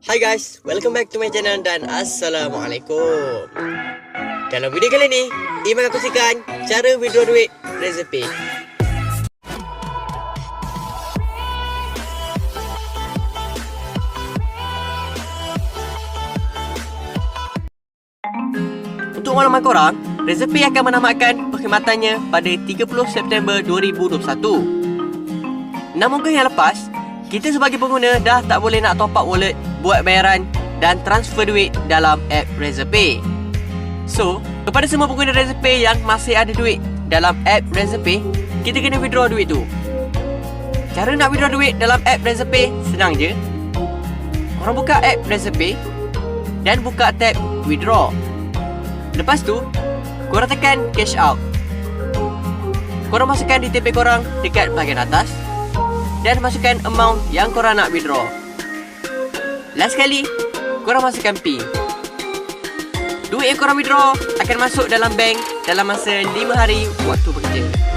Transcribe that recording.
Hai guys, welcome back to my channel dan Assalamualaikum. Dalam video kali ni, Iman akan kongsikan cara withdraw duit RazerPay. Untuk makluman korang, RazerPay akan menamatkan perkhidmatannya pada 30 September 2021. 6 bulan yang lepas, kita sebagai pengguna dah tak boleh nak top up wallet, buat bayaran dan transfer duit dalam app RazerPay. So, kepada semua pengguna RazerPay yang masih ada duit dalam app RazerPay, kita kena withdraw duit tu. Cara nak withdraw duit dalam app RazerPay senang je. Korang buka app RazerPay dan buka tab withdraw. Lepas tu, korang tekan cash out. Korang masukkan detail korang dekat bahagian atas dan masukkan amount yang korang nak withdraw. Last sekali, korang masukkan PIN. Duit yang korang withdraw akan masuk dalam bank dalam masa 5 hari waktu bekerja.